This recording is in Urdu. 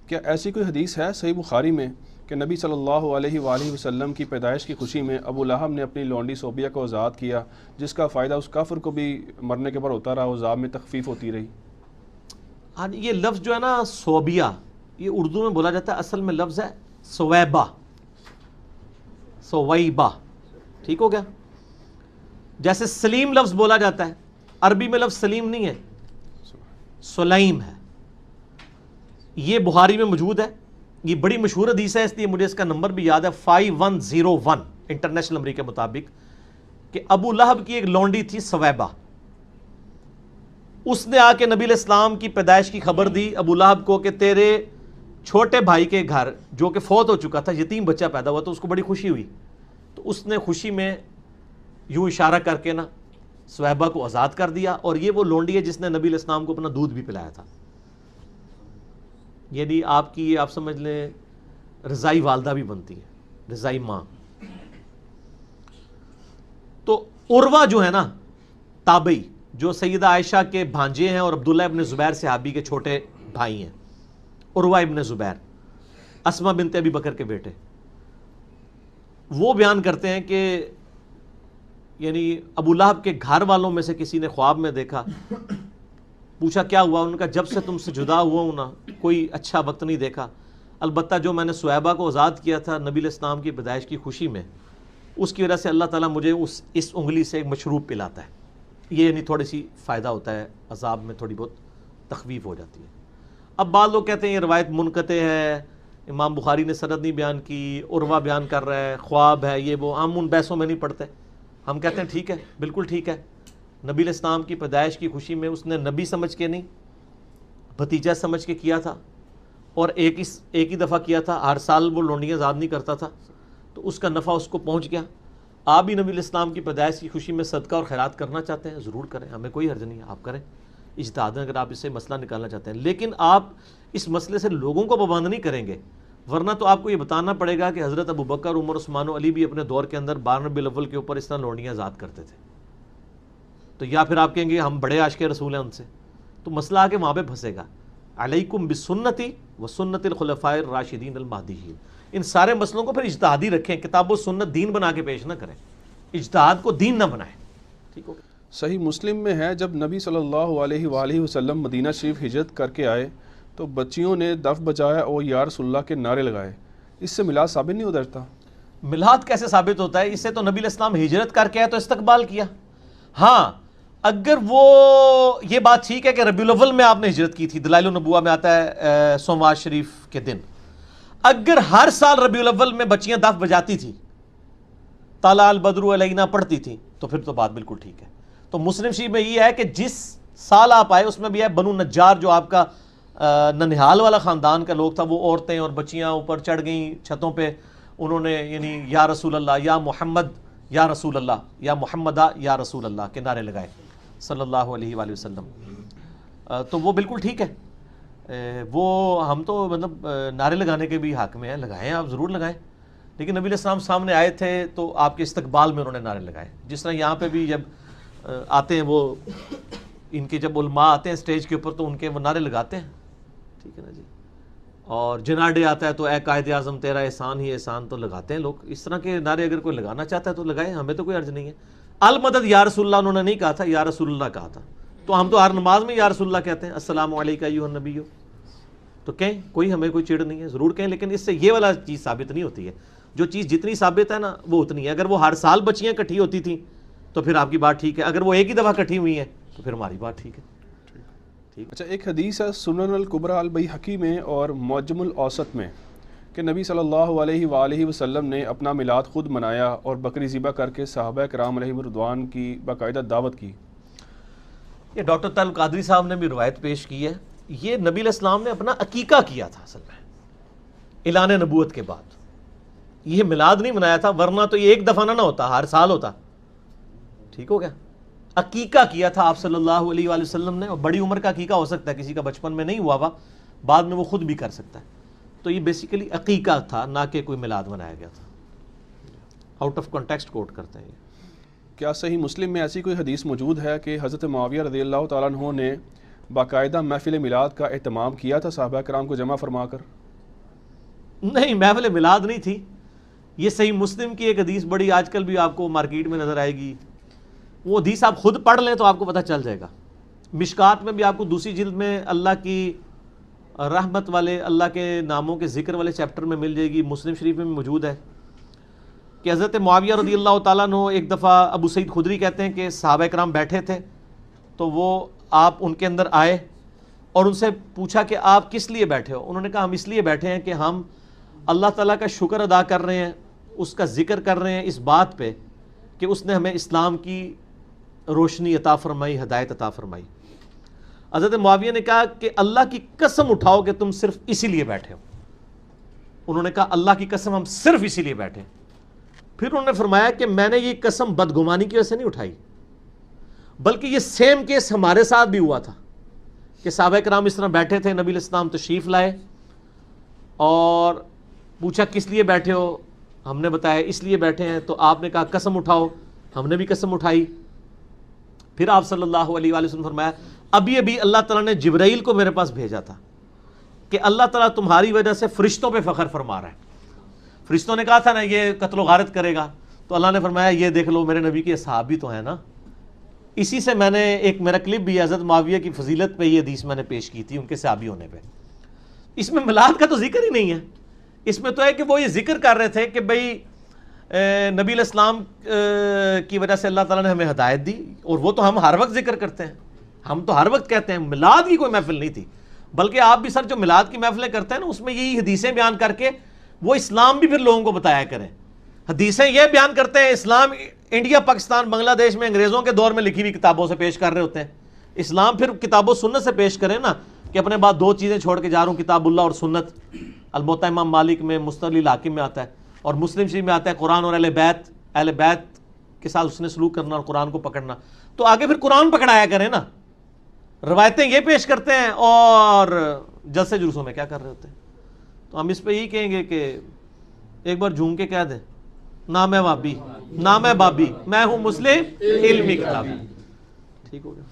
کیا ایسی کوئی حدیث ہے صحیح بخاری میں کہ نبی صلی اللہ علیہ وآلہ وسلم کی پیدائش کی خوشی میں ابو لہب نے اپنی لونڈی صوبیہ کو آزاد کیا، جس کا فائدہ اس کافر کو بھی مرنے کے بعد ہوتا رہا، عذاب میں تخفیف ہوتی رہی؟ ہاں، یہ لفظ جو ہے نا صوبیہ، یہ اردو میں بولا جاتا ہے، اصل میں لفظ ہے سویبہ، سویبہ، ٹھیک ہو گیا؟ جیسے سلیم لفظ بولا جاتا ہے، عربی میں لفظ سلیم نہیں ہے، سلیم ہے۔ یہ بخاری میں موجود ہے، یہ بڑی مشہور حدیث ہے، اس لیے مجھے اس کا نمبر بھی یاد ہے، 5101 انٹرنیشنل نمبر کے مطابق، کہ ابو لہب کی ایک لونڈی تھی سویبہ، اس نے آ کے نبی علیہ السلام کی پیدائش کی خبر دی ابو لہب کو کہ تیرے چھوٹے بھائی کے گھر جو کہ فوت ہو چکا تھا، یتیم بچہ پیدا ہوا، تو اس کو بڑی خوشی ہوئی، تو اس نے خوشی میں یوں اشارہ کر کے نا سویبہ کو آزاد کر دیا، اور یہ وہ لونڈی ہے جس نے نبی علیہ السلام کو اپنا دودھ بھی پلایا تھا، یعنی آپ کی، آپ سمجھ لیں رضائی والدہ بھی بنتی ہے، رضائی ماں۔ تو عروہ جو ہے نا تابعی، جو سیدہ عائشہ کے بھانجے ہیں اور عبداللہ ابن زبیر صحابی کے چھوٹے بھائی ہیں، عروہ ابن زبیر، اسماء بنت ابی بکر کے بیٹے، وہ بیان کرتے ہیں کہ یعنی ابو لہب کے گھر والوں میں سے کسی نے خواب میں دیکھا، پوچھا کیا ہوا، ان کا جب سے تم سے جدا ہوا ہوں نا کوئی اچھا وقت نہیں دیکھا، البتہ جو میں نے سویبہ کو آزاد کیا تھا نبی علیہ السلام کی پیدائش کی خوشی میں، اس کی وجہ سے اللہ تعالیٰ مجھے اس انگلی سے ایک مشروب پلاتا ہے، یہ یعنی تھوڑی سی فائدہ ہوتا ہے، عذاب میں تھوڑی بہت تخفیف ہو جاتی ہے۔ اب بعض لوگ کہتے ہیں یہ روایت منقطع ہے، امام بخاری نے سند نہیں بیان کی، عروہ بیان کر رہا ہے، خواب ہے، یہ وہ، ہم ان بحثوں میں نہیں پڑھتے، ہم کہتے ہیں ٹھیک ہے، بالکل ٹھیک ہے، نبی علیہ السلام کی پیدائش کی خوشی میں اس نے نبی سمجھ کے نہیں، بھتیجا سمجھ کے کیا تھا، اور ایک ہی دفعہ کیا تھا، ہر سال وہ لونڈیاں آزاد نہیں کرتا تھا، تو اس کا نفع اس کو پہنچ گیا۔ آپ بھی نبی علیہ السلام کی پیدائش کی خوشی میں صدقہ اور خیرات کرنا چاہتے ہیں، ضرور کریں، ہمیں کوئی حرج نہیں ہے، آپ کریں اجتہاد، اگر آپ اس سے مسئلہ نکالنا چاہتے ہیں، لیکن آپ اس مسئلے سے لوگوں کو پابند نہیں کریں گے، ورنہ تو آپ کو یہ بتانا پڑے گا کہ حضرت ابو بکر، عمر، عثمان و علی بھی اپنے دور کے اندر 12 ربیع الاول کے اوپر اس طرح لونڈیاں آزاد کرتے تھے، تو یا پھر آپ کہیں گے ہم بڑے عاشق رسول ہیں ان سے، تو مسئلہ آ کے وہاں پہ پھنسے گا۔ علیکم بسنتی و سنت الخلفاء الراشدین المہدیین، ان سارے مسئلوں کو پھر اجتہادی رکھیں، کتاب و سنت دین بنا کے پیش نہ کریں، اجتہاد کو دین نہ بنائیں، ٹھیک ہو؟ صحیح مسلم میں ہے جب نبی صلی اللہ علیہ وآلہ وسلم مدینہ شریف ہجرت کر کے آئے تو بچیوں نے دف بجایا اور یا رسول اللہ کے نعرے لگائے، اس سے میلاد ثابت نہیں ہو جاتا؟ میلاد کیسے ثابت ہوتا ہے؟ اس سے تو نبی علیہ السلام ہجرت کر کے آئے تو استقبال کیا، ہاں اگر وہ یہ بات ٹھیک ہے کہ ربیع الاول میں آپ نے ہجرت کی تھی، دلائل النبوہ میں آتا ہے سوموار شریف کے دن، اگر ہر سال ربیع الاول میں بچیاں دف بجاتی تھی، طلع البدر علینا پڑھتی تھی، تو پھر تو بات بالکل ٹھیک ہے۔ تو مسلم شریف میں یہ ہے کہ جس سال آپ آئے اس میں بھی ہے بنو نجار، جو آپ کا ننہال والا خاندان کا لوگ تھا، وہ عورتیں اور بچیاں اوپر چڑھ گئیں چھتوں پہ، انہوں نے یعنی یا رسول اللہ، یا محمد یا رسول اللہ، یا محمدہ یا رسول اللہ کے نعرے لگائے صلی اللہ علیہ وآلہ وسلم، تو وہ بالکل ٹھیک ہے، وہ ہم تو مطلب نعرے لگانے کے بھی حق میں ہیں، لگائیں، آپ ضرور لگائیں، لیکن نبی علیہ السلام سامنے آئے تھے تو آپ کے استقبال میں انہوں نے نعرے لگائے، جس طرح یہاں پہ بھی جب آتے ہیں وہ ان کے جب علماء آتے ہیں سٹیج کے اوپر تو ان کے وہ نعرے لگاتے ہیں، ٹھیک ہے نا جی، اور جناح ڈے آتا ہے تو اے قائد اعظم تیرا احسان ہی احسان، تو لگاتے ہیں لوگ، اس طرح کے نعرے اگر کوئی لگانا چاہتا ہے تو لگائے، ہمیں تو کوئی عرض نہیں ہے۔ المدد یا رسول اللہ انہوں نے نہیں کہا تھا، یا رسول اللہ کہا تھا، تو ہم تو ہر نماز میں یا رسول اللہ کہتے ہیں، السلام علیکم ایھا النبی، تو کہیں کوئی ہمیں کوئی چڑ نہیں ہے، ضرور کہیں، لیکن اس سے یہ والا چیز ثابت نہیں ہوتی ہے، جو چیز جتنی ثابت ہے نا وہ اتنی ہے، اگر وہ ہر سال بچیاں اکٹھی ہوتی تھیں تو پھر آپ کی بات ٹھیک ہے، اگر وہ ایک ہی دفعہ اکٹھی ہوئی ہیں تو پھر ہماری بات ٹھیک ہے۔ اچھا، ایک حدیث ہے سنن الکبریٰ البیہقی میں اور معجم الاوسط میں کہ نبی صلی اللہ علیہ وآلہ وسلم نے اپنا میلاد خود منایا اور بکری ذبح کر کے صحابہ کرام علیہم رضوان کی باقاعدہ دعوت کی۔ یہ ڈاکٹر طارق القادری صاحب نے بھی روایت پیش کی ہے، یہ نبی علیہ السلام نے اپنا عقیقہ کیا تھا اصل میں اعلان نبوت کے بعد، یہ میلاد نہیں منایا تھا، ورنہ تو یہ ایک دفعہ نہ ہوتا، ہر سال ہوتا، ٹھیک ہو گیا۔ عقیقہ کیا تھا آپ صلی اللہ علیہ وآلہ وسلم نے، اور بڑی عمر کا عقیقہ ہو سکتا ہے، کسی کا بچپن میں نہیں ہوا بعد میں وہ خود بھی کر سکتا ہے، تو یہ بیسیکلی عقیقہ تھا، نہ کہ کوئی میلاد منایا گیا تھا، آؤٹ آف کانٹیکسٹ کوٹ کرتے ہیں یہ۔ کیا صحیح مسلم میں ایسی کوئی حدیث موجود ہے کہ حضرت معاویہ رضی اللہ تعالیٰ عنہ نے باقاعدہ محفل میلاد کا اہتمام کیا تھا صحابہ کرام کو جمع فرما کر؟ نہیں، محفل میلاد نہیں تھی. یہ صحیح مسلم کی ایک حدیث بڑی آج کل بھی آپ کو مارکیٹ میں نظر آئے گی، وہ حدیث آپ خود پڑھ لیں تو آپ کو پتہ چل جائے گا. مشکات میں بھی آپ کو دوسری جلد میں اللہ کی رحمت والے، اللہ کے ناموں کے ذکر والے چیپٹر میں مل جائے گی. مسلم شریف میں بھی موجود ہے کہ حضرت معاویہ رضی اللہ تعالیٰ عنہ ایک دفعہ، ابو سعید خدری کہتے ہیں کہ صحابہ کرام بیٹھے تھے تو وہ آپ ان کے اندر آئے اور ان سے پوچھا کہ آپ کس لیے بیٹھے ہو؟ انہوں نے کہا ہم اس لیے بیٹھے ہیں کہ ہم اللہ تعالیٰ کا شکر ادا کر رہے ہیں، اس کا ذکر کر رہے ہیں اس بات پہ کہ اس نے ہمیں اسلام کی روشنی عطا فرمائی، ہدایت عطا فرمائی. حضرت معاویہ نے کہا کہ اللہ کی قسم اٹھاؤ کہ تم صرف اسی لیے بیٹھے ہو. انہوں نے کہا اللہ کی قسم ہم صرف اسی لیے بیٹھے ہیں. پھر انہوں نے فرمایا کہ میں نے یہ قسم بدگمانی کی وجہ سے نہیں اٹھائی، بلکہ یہ سیم کیس ہمارے ساتھ بھی ہوا تھا کہ صحابہ کرام اس طرح بیٹھے تھے، نبی علیہ السلام تشریف لائے اور پوچھا کس لیے بیٹھے ہو؟ ہم نے بتایا اس لیے بیٹھے ہیں. تو آپ نے کہا قسم اٹھاؤ، ہم نے بھی قسم اٹھائی. پھر آپ صلی اللہ علیہ وآلہ وسلم فرمایا ابھی اللہ تعالیٰ نے جبرائیل کو میرے پاس بھیجا تھا کہ اللہ تعالیٰ تمہاری وجہ سے فرشتوں پہ فخر فرما رہا ہے. فرشتوں نے کہا تھا نا یہ قتل و غارت کرے گا، تو اللہ نے فرمایا یہ دیکھ لو میرے نبی کے صحابی تو ہیں نا. اسی سے میں نے ایک میرا کلپ بھی حضرت معاویہ کی فضیلت پہ یہ حدیث میں نے پیش کی تھی ان کے صحابی ہونے پہ. اس میں میلاد کا تو ذکر ہی نہیں ہے. اس میں تو ہے کہ وہ یہ ذکر کر رہے تھے کہ بھئی نبی علیہ السلام کی وجہ سے اللہ تعالیٰ نے ہمیں ہدایت دی، اور وہ تو ہم ہر وقت ذکر کرتے ہیں، ہم تو ہر وقت کہتے ہیں. میلاد کی کوئی محفل نہیں تھی، بلکہ آپ بھی سر جو میلاد کی محفلیں کرتے ہیں نا اس میں یہی حدیثیں بیان کر کے وہ اسلام بھی پھر لوگوں کو بتایا کریں. حدیثیں یہ بیان کرتے ہیں اسلام انڈیا، پاکستان، بنگلہ دیش میں انگریزوں کے دور میں لکھی ہوئی کتابوں سے پیش کر رہے ہوتے ہیں. اسلام پھر کتاب و سنت سے پیش کریں نا کہ اپنے بعد دو چیزیں چھوڑ کے جا رہا ہوں، کتاب اللہ اور سنت. الموطا امام مالک میں، مستدل الحاکم میں آتا ہے، اور مسلم شریف میں آتا ہے قرآن اور اہل بیت کے ساتھ اس نے سلوک کرنا اور قرآن کو پکڑنا. تو آگے پھر قرآن پکڑایا کریں نا. روایتیں یہ پیش کرتے ہیں اور جلسے جلوسوں میں کیا کر رہے ہوتے ہیں. تو ہم اس پہ یہی کہیں گے کہ ایک بار جھوم کے کہہ دیں نہ میں وابی نہ میں بابی، میں ہوں مسلم علمی کتابی. ٹھیک ہو گیا.